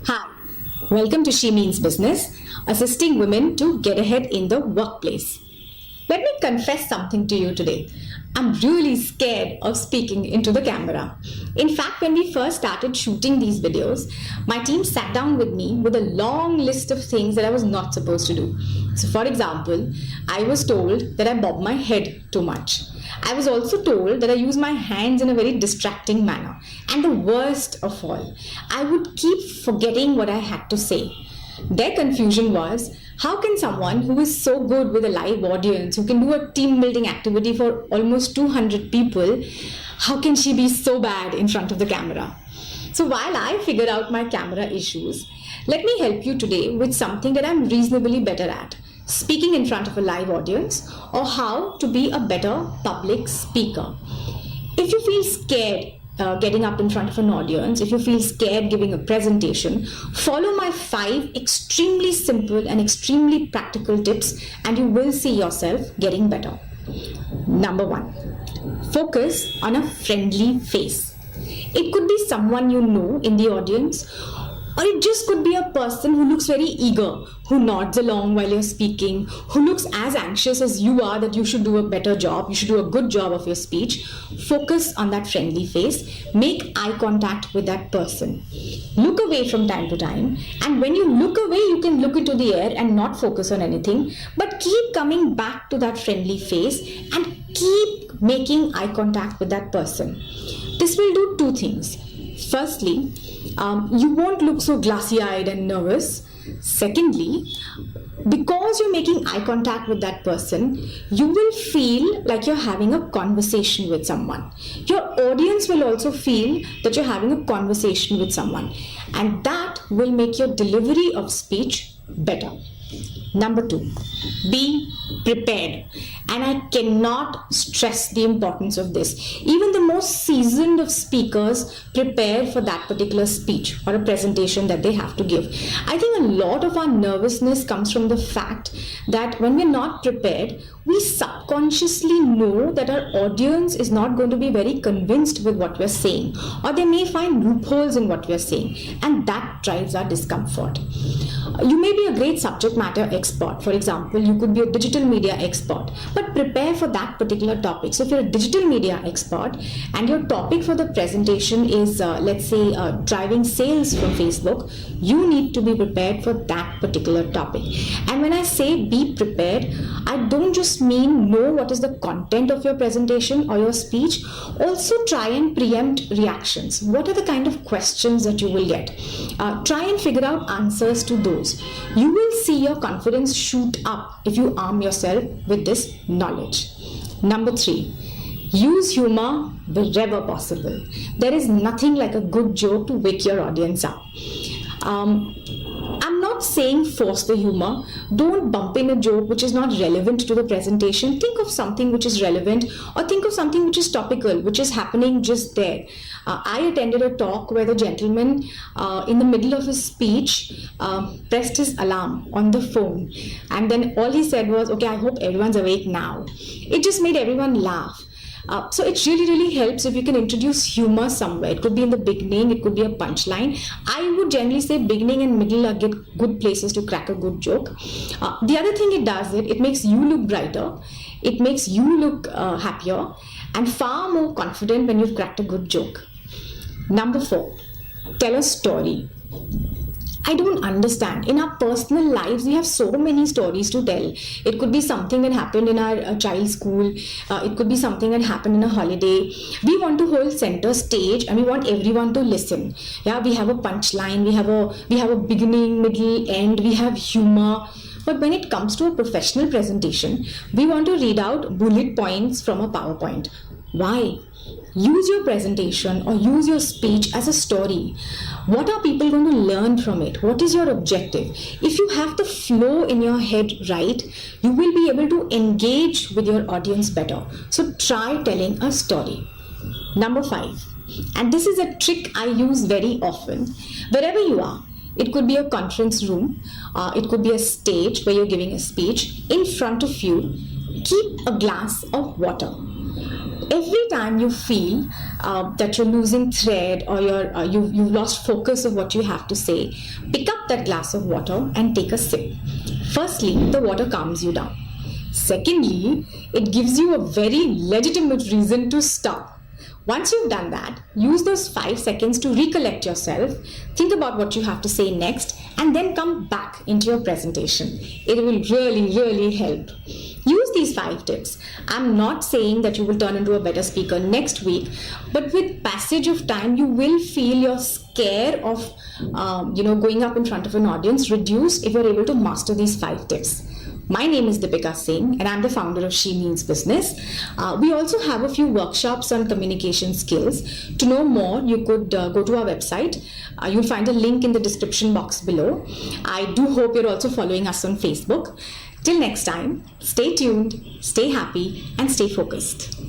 Hi, welcome to She Means Business, assisting women to get ahead in the workplace. Let me confess something to you today. I'm really scared of speaking into the camera. In fact, when we first started shooting these videos, my team sat down with me with a long list of things that I was not supposed to do. So, for example, I was told that I bob my head too much. I was also told that I use my hands in a very distracting manner. And the worst of all, I would keep forgetting what I had to say. Their confusion was, how can someone who is so good with a live audience, who can do a team building activity for almost 200 people, how can she be so bad in front of the camera? So while I figure out my camera issues, let me help you today with something that I'm reasonably better at. Speaking in front of a live audience, or how to be a better public speaker. If you feel scared getting up in front of an audience, if you feel scared giving a presentation, follow my 5 extremely simple and extremely practical tips and you will see yourself getting better. Number 1, focus on a friendly face. It could be someone you know in the audience, or it just could be a person who looks very eager, who nods along while you're speaking, who looks as anxious as you are that you should do a better job, you should do a good job of your speech. Focus on that friendly face. Make eye contact with that person. Look away from time to time, and when you look away, you can look into the air and not focus on anything, but keep coming back to that friendly face and keep making eye contact with that person. This will do 2 things. Firstly, you won't look so glassy-eyed and nervous. Secondly, because you're making eye contact with that person, you will feel like you're having a conversation with someone. Your audience will also feel that you're having a conversation with someone, and that will make your delivery of speech better. Number 2, be prepared. And I cannot stress the importance of this. Even the most seasoned of speakers prepare for that particular speech or a presentation that they have to give. I think a lot of our nervousness comes from the fact that when we're not prepared, we subconsciously know that our audience is not going to be very convinced with what we're saying, or they may find loopholes in what we're saying, and that drives our discomfort. You may be a great subject matter expert. For example, you could be a digital media expert, but prepare for that particular topic. So if you're a digital media expert and your topic for the presentation is, let's say, driving sales from Facebook, you need to be prepared for that particular topic. And when I say be prepared, I don't just mean know what is the content of your presentation or your speech. Also try and preempt reactions. What are the kind of questions that you will get? Try and figure out answers to those. You will see your confidence shoot up if you arm yourself with this knowledge. Number 3, use humor wherever possible. There is nothing like a good joke to wake your audience up. I'm not saying force the humor. Don't bump in a joke which is not relevant to the presentation. Think of something which is relevant, or think of something which is topical, which is happening just there. I attended a talk where the gentleman in the middle of his speech pressed his alarm on the phone, and then all he said was, okay, I hope everyone's awake now. It just made everyone laugh. So it really helps if you can introduce humor somewhere. It could be in the beginning, it could be a punchline. I would generally say beginning and middle are good places to crack a good joke. The other thing it does, it makes you look brighter, it makes you look happier and far more confident when you've cracked a good joke. Number 4, tell a story. I don't understand. In our personal lives, we have so many stories to tell. It could be something that happened in our child's school. It could be something that happened in a holiday. We want to hold center stage and we want everyone to listen. Yeah, we have a punchline. We have a beginning, middle, end. We have humor. But when it comes to a professional presentation, we want to read out bullet points from a PowerPoint. Why? Use your presentation or use your speech as a story. What are people going to learn from it? What is your objective? If you have the flow in your head right, you will be able to engage with your audience better. So try telling a story. Number 5, and this is a trick I use very often. Wherever you are, it could be a conference room, it could be a stage where you're giving a speech. In front of you, keep a glass of water. Every time you feel that you're losing thread or you've lost focus of what you have to say, pick up that glass of water and take a sip. Firstly, the water calms you down. Secondly, it gives you a very legitimate reason to stop. Once you've done that, use those 5 seconds to recollect yourself, think about what you have to say next, and then come back into your presentation. It will really help. Use these 5 tips. I'm not saying that you will turn into a better speaker next week, but with passage of time, you will feel your scare of going up in front of an audience reduced if you're able to master these 5 tips. My name is Dipika Singh and I'm the founder of She Means Business. We also have a few workshops on communication skills. To know more, you could go to our website. You'll find a link in the description box below. I do hope you're also following us on Facebook. Till next time, stay tuned, stay happy, and stay focused.